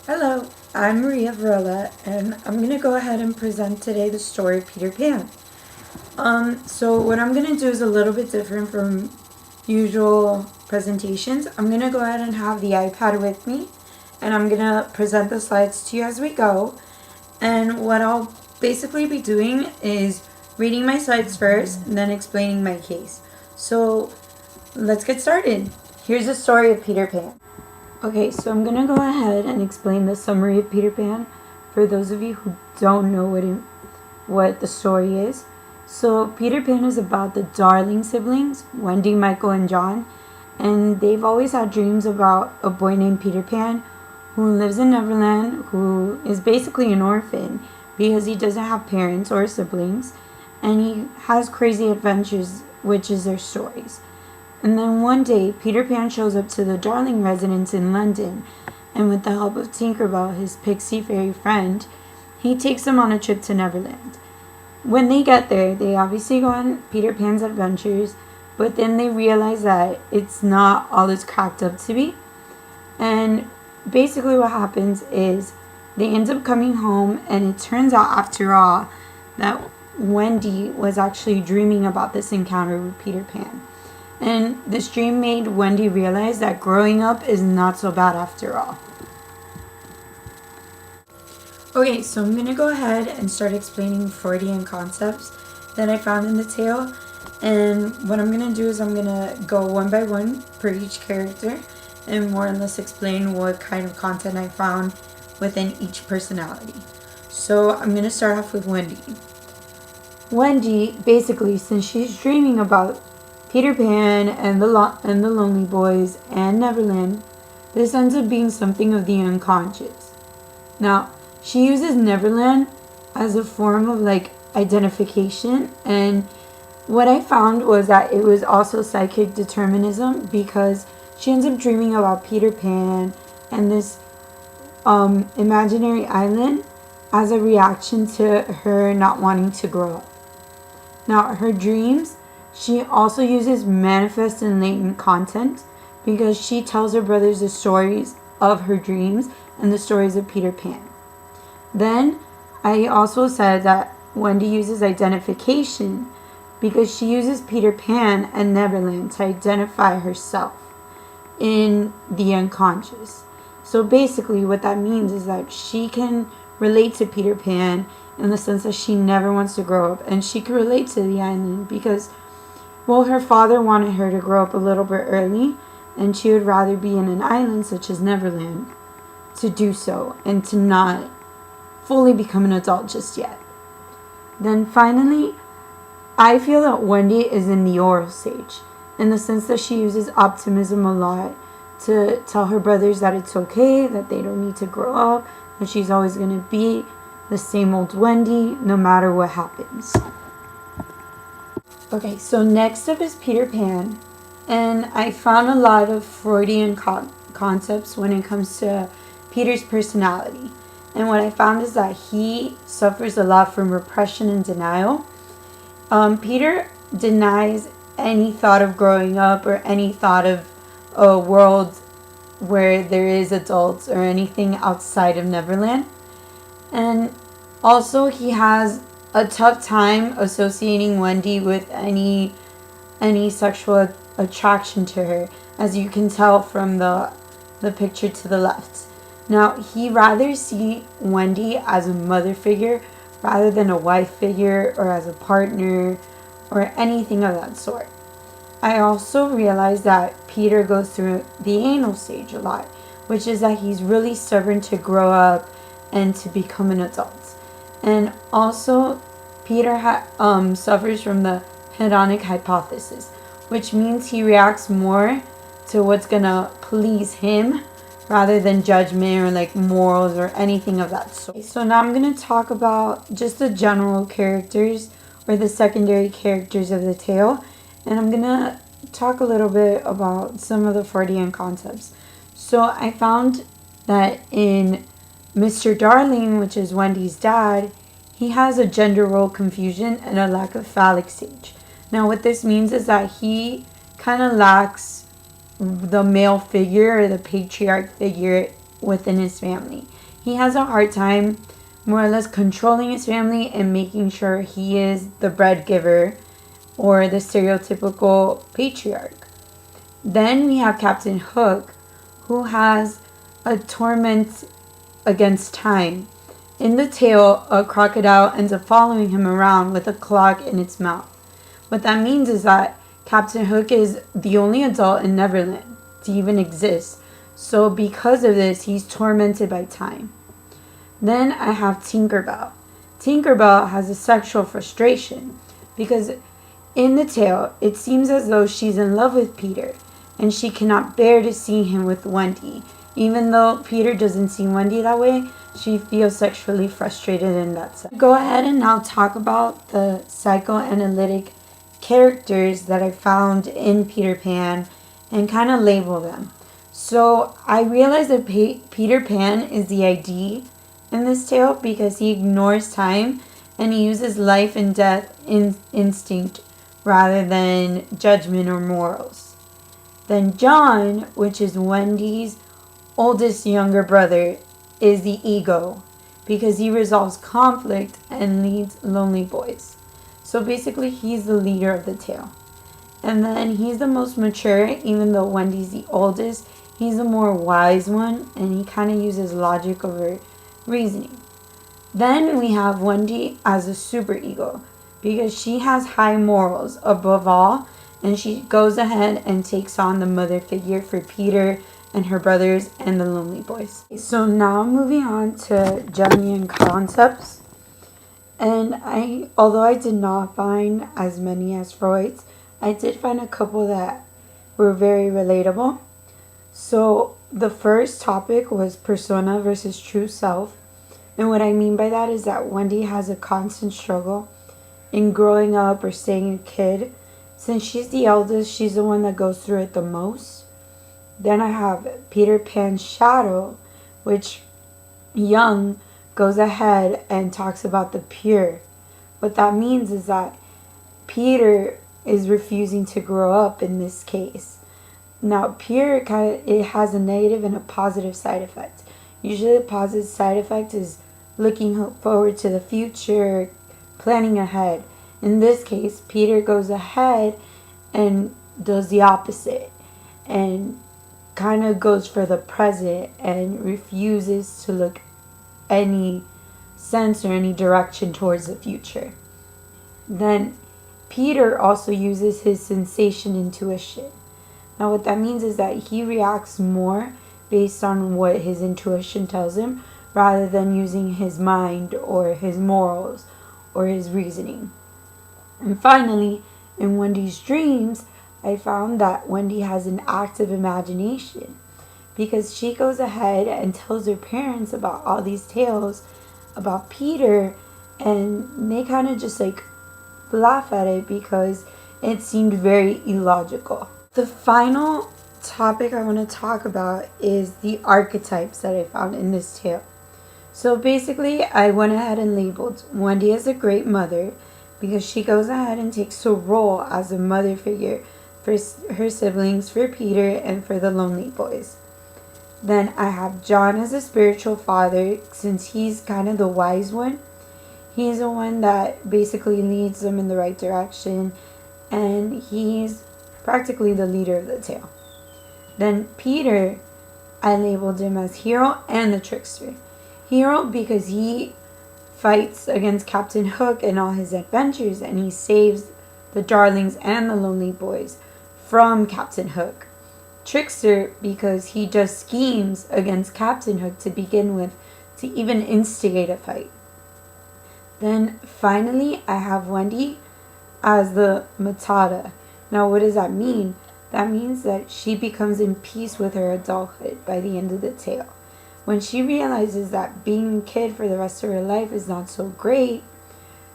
Hello, I'm Maria Varela, and I'm going to go ahead and present today the story of Peter Pan. So what I'm going to do is a little bit different from usual presentations. I'm going to go ahead and have the iPad with me, and I'm going to present the slides to you as we go. And what I'll basically be doing is reading my slides first, and then explaining my case. So let's get started. Here's the story of Peter Pan. Okay, so I'm gonna go ahead and explain the summary of Peter Pan for those of you who don't know what the story is. So Peter Pan is about the Darling siblings, Wendy, Michael, and John, and they've always had dreams about a boy named Peter Pan who lives in Neverland, who is basically an orphan because he doesn't have parents or siblings, and he has crazy adventures, which is their stories. And then one day, Peter Pan shows up to the Darling residence in London, and with the help of Tinkerbell, his pixie fairy friend, he takes them on a trip to Neverland. When they get there, they obviously go on Peter Pan's adventures, but then they realize that it's not all it's cracked up to be. And basically what happens is they end up coming home, and it turns out, after all, that Wendy was actually dreaming about this encounter with Peter Pan. And this dream made Wendy realize that growing up is not so bad after all. Okay, so I'm going to go ahead and start explaining Freudian concepts that I found in the tale. And what I'm going to do is I'm going to go one by one per each character and more or less explain what kind of content I found within each personality. So I'm going to start off with Wendy. Wendy, basically, since she's dreaming about Peter Pan and the Lonely Boys and Neverland, this ends up being something of the unconscious. Now, she uses Neverland as a form of identification, and what I found was that it was also psychic determinism because she ends up dreaming about Peter Pan and this imaginary island as a reaction to her not wanting to grow up. Now, her dreams, she also uses manifest and latent content because she tells her brothers the stories of her dreams and the stories of Peter Pan. Then I also said that Wendy uses identification because she uses Peter Pan and Neverland to identify herself in the unconscious. So basically what that means is that she can relate to Peter Pan in the sense that she never wants to grow up, and she can relate to the island because, well, her father wanted her to grow up a little bit early, and she would rather be in an island such as Neverland to do so and to not fully become an adult just yet. Then finally, I feel that Wendy is in the oral stage in the sense that she uses optimism a lot to tell her brothers that it's okay, that they don't need to grow up, that she's always going to be the same old Wendy no matter what happens. Okay, so next up is Peter Pan, and I found a lot of Freudian concepts when it comes to Peter's personality. And what I found is that he suffers a lot from repression and denial. Peter denies any thought of growing up or any thought of a world where there is adults or anything outside of Neverland. And also he has a tough time associating Wendy with any sexual attraction to her, as you can tell from the picture to the left. Now, he rather see Wendy as a mother figure rather than a wife figure or as a partner or anything of that sort. I also realized that Peter goes through the anal stage a lot, which is that he's really stubborn to grow up and to become an adult. And also, Peter suffers from the hedonic hypothesis, which means he reacts more to what's gonna please him rather than judgment or morals or anything of that sort. So now I'm gonna talk about just the general characters or the secondary characters of the tale, and I'm gonna talk a little bit about some of the Freudian concepts. So I found that in Mr. Darling, which is Wendy's dad, he has a gender role confusion and a lack of phallic stage. Now what this means is that he kind of lacks the male figure or the patriarch figure within his family. He has a hard time more or less controlling his family and making sure he is the bread giver or the stereotypical patriarch. Then we have Captain Hook, who has a torment against time. In the tale, a crocodile ends up following him around with a clock in its mouth. What that means is that Captain Hook is the only adult in Neverland to even exist. So because of this, he's tormented by time. Then I have Tinkerbell. Tinkerbell has a sexual frustration because in the tale, it seems as though she's in love with Peter and she cannot bear to see him with Wendy. Even though Peter doesn't see Wendy that way, she feels sexually frustrated in that sense. Go ahead and now talk about the psychoanalytic characters that I found in Peter Pan and kind of label them. So I realized that Peter Pan is the ID in this tale because he ignores time and he uses life and death instinct rather than judgment or morals. Then John, which is Wendy's oldest younger brother, is the ego because he resolves conflict and leads lonely boys. So basically he's the leader of the tale. And then he's the most mature, even though Wendy's the oldest. He's the more wise one and he kind of uses logic over reasoning. Then we have Wendy as a super ego because she has high morals above all, and she goes ahead and takes on the mother figure for Peter and her brothers and the lonely boys. So now moving on to Jungian concepts. And although I did not find as many as Freud's, I did find a couple that were very relatable. So the first topic was persona versus true self. And what I mean by that is that Wendy has a constant struggle in growing up or staying a kid. Since she's the eldest, she's the one that goes through it the most. Then I have Peter Pan's shadow, which Young goes ahead and talks about the pure. What that means is that Peter is refusing to grow up in this case. Now, pure it has a negative and a positive side effect. Usually the positive side effect is looking forward to the future, planning ahead. In this case, Peter goes ahead and does the opposite and kind of goes for the present and refuses to look any sense or any direction towards the future. Then Peter also uses his sensation intuition. Now what that means is that he reacts more based on what his intuition tells him rather than using his mind or his morals or his reasoning. And finally, in Wendy's dreams, I found that Wendy has an active imagination because she goes ahead and tells her parents about all these tales about Peter, and they kind of just like laugh at it because it seemed very illogical. The final topic I want to talk about is the archetypes that I found in this tale. So basically, I went ahead and labeled Wendy as a great mother because she goes ahead and takes a role as a mother figure for her siblings, for Peter, and for the lonely boys. Then I have John as a spiritual father since he's kind of the wise one. He's the one that basically leads them in the right direction, and he's practically the leader of the tale. Then Peter, I labeled him as hero and the trickster. Hero because he fights against Captain Hook in all his adventures, and he saves the darlings and the lonely boys from Captain Hook. Trickster because he does schemes against Captain Hook to begin with to even instigate a fight. Then finally I have Wendy as the Matata. Now what does that mean? That means that she becomes in peace with her adulthood by the end of the tale. When she realizes that being a kid for the rest of her life is not so great,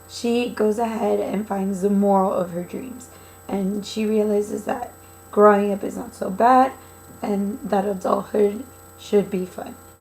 she goes ahead and finds the moral of her dreams. And she realizes that growing up is not so bad and that adulthood should be fun.